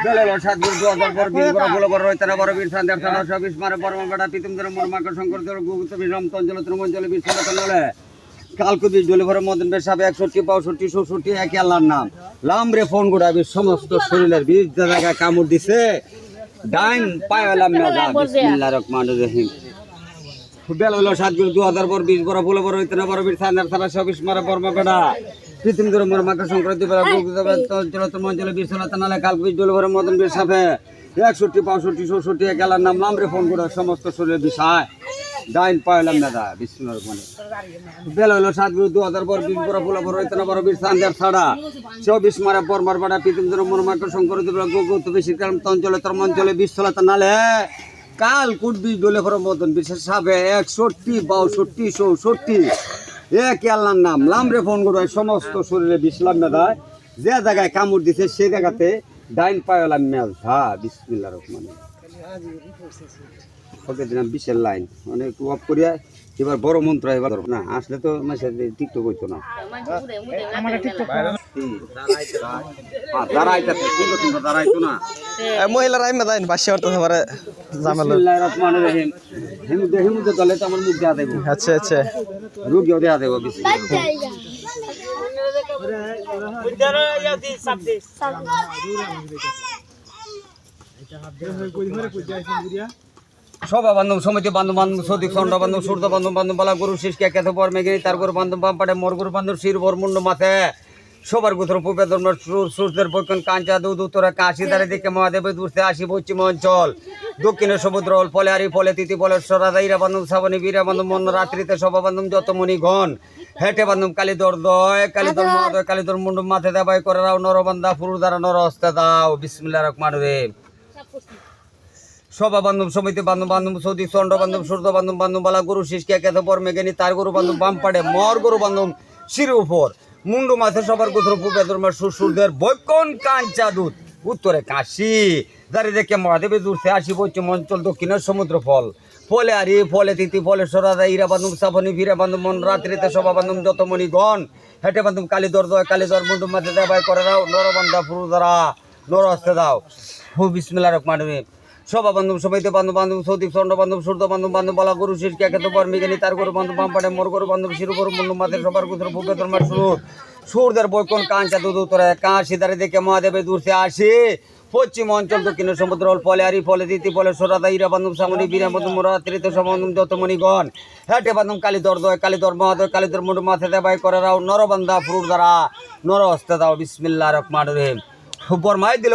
বেলাল সাতগুর 2000 পর 20 বড় বড় বড় রয়তানা বড় বীর সান্দার থানা সবিস মারে পরম বেটা পিতমদের মরমাকা শঙ্কর দর গুগুত বিরাম তঞ্জল ত্রমঞ্জল বিশ্বনাথ নলে কালকুদি ডলিভারের মদন বেশাবে 61 65 66 একই আল্লাহর নাম লামরে ফোন গোড়াবি সমস্ত শরীরের বীজ জায়গা কামড় দিছে ডাইন পায়লাম না বিসমিল্লাহির রহমানির রহিম বেলাল সাতগুর 2000 পর 20 বড় বড় রয়তানা বড় বীর সান্দার থানা সবিস মারে পরম বেটা পিতমদের মরমাকা শঙ্কর দর গুগুত তঞ্জল ত্রমঞ্জল বিশ্বনাথ নলে কালকুদি ডলিভারের মদন বেশাবে 61 65 66 একই আল্লাহর নাম লামরে ফোন গোড়া সমস্ত শরীরের বিষয় ডাইন পাইলাম দাদা বিষ্ণুর মানে বেল হলো 7 2000 পর 20 বড় ফুলা বড় ইতনা বড় বীর সান্দার ছাড়া 24 মারা পর মারবাড়া পিতমদের মরমাক শঙ্কর দেব গোগত বেশি কারণ তঞ্চলে তরমঞ্চলে 20 ছলাতা নালে কাল কুট 20 ডলে ফর মতন বিশেষ সাবে 61 62 64 এক আল্লাহর নাম লামরে ফোন করে সমস্ত শরীরে বিসলাম দাদা যে জায়গায় কামড় দিছে সেই জায়গাতে ডাইন পাইলাম মেল হ্যাঁ বিসমিল্লাহির রহমানির ওকে দিলাম 20 এর লাইন অনেক অফ করিয়া এবার বড় মন্ত্র এবার না আসলে তো মেসেজ টিকটক হইতো না আমার টিকটক দাঁড়াইতে সুন্দর দাঁড়াইতো না মহিলারা আইমা দেন বাসা করতে পারে জামাল বিসমিল্লাহির রহমানির রহিম হিমুদে দলে তো আমার মুখ দেয়া দেব আচ্ছা আচ্ছা রুগিও দেয়া দেব বিসমিল্লাহ সভা বান্ধব সমিতি বান্ধব বান্ধব সদিক চন্ড বান্ধব সূর্য বান্ধব বান্ধব বালা গরু শিষ্কে কেথে পর মেঘে তার গরু বান্ধব বাম পাটে মোর গরু বান্ধব শির বর মুন্ড মাথে সবার গোত্র পুপে ধর্ম সূর্যের পক্ষণ কাঞ্চা দুধ উত্তরে কাশি দাঁড়ে দিকে মহাদেবের দূরতে আসি পশ্চিম অঞ্চল দক্ষিণে সমুদ্র ফলে আরি ফলে তিথি ফলে সরাদা ইরা বান্ধব সাবনী বীরা বান্ধব মন রাত্রিতে সভা বান্ধব যত মণিগণ হেঁটে বান্ধব কালীদর দয় কালীদর মহাদয় কালীদর মুন্ড মাথে দেবাই করে রাও নরবান্ধা ফুরু দ্বারা নর হস্তে দাও বিসমিল্লাহির রহমানির রহিম সভা বান্ধব সমিতি বান্ধব বান্ধব সৌদি চন্ড বান্ধব সূর্য বান্ধব বান্ধব বালা গরু শিষ্কে কেথে পর মেঘেনি তার গরু বান্ধব বাম পাড়ে মর গরু বান্ধব শির উপর মুন্ডু মাথে সবার গোত্র পুপে ধর্মের সুরদের বৈকন কাঞ্চা দুধ উত্তরে কাশি দাঁড়িয়ে দেখে মহাদেবের দূরতে আসি পশ্চিম অঞ্চল দক্ষিণের সমুদ্র ফল ফলে আরি ফলে তিথি ফলে সরাদা ইরা বান্ধব সাফনি ভিরা বান্ধব মন রাত্রিতে সভা বান্ধব যত মণিগণ হেঁটে বান্ধব কালীদর দয় কালীদর মুন্ডু মাথে দেবাই করে দাও নরবান্ধা ফুরু দ্বারা নর হস্তে দাও হু বিসমিল্লাহির রহমানির রহিম সভা বান্ধব সবাইতে বান্ধব বান্ধব সৌদিক চন্ড বান্ধব সূর্য বান্ধব বান্ধব বালা গরু শিষ্কে খেতে পর মেঘেনি তার গরু বান্ধব বাম পাটে মোর গরু বান্ধব শিরু গরু মুন্ডু মাথে সবার গোত্র পুপে ধর্মের সুরদের বৈকন কাঞ্চা দুধ উত্তরে কাশি দাঁড়ে দেখে মহাদেবের দূরতে আসি পশ্চিম অঞ্চল দক্ষিণের সমুদ্র ফলে আরি ফলে দিতি ফলে সরাদা ইরা বান্ধব সামনি বীরা বান্ধব মোরাত্রিতে সমান্ধব যত মণিগণ হেঁটে বান্ধব কালীদর দয় কালীদর মহাদয় কালীদর মুন্ডু মাথে দেবাই করে রাও নরবান্ধা ফুরুর দ্বারা নর হস্তে দাও বিসমিল্লাহির রহমানির রহিম বরমাই দিল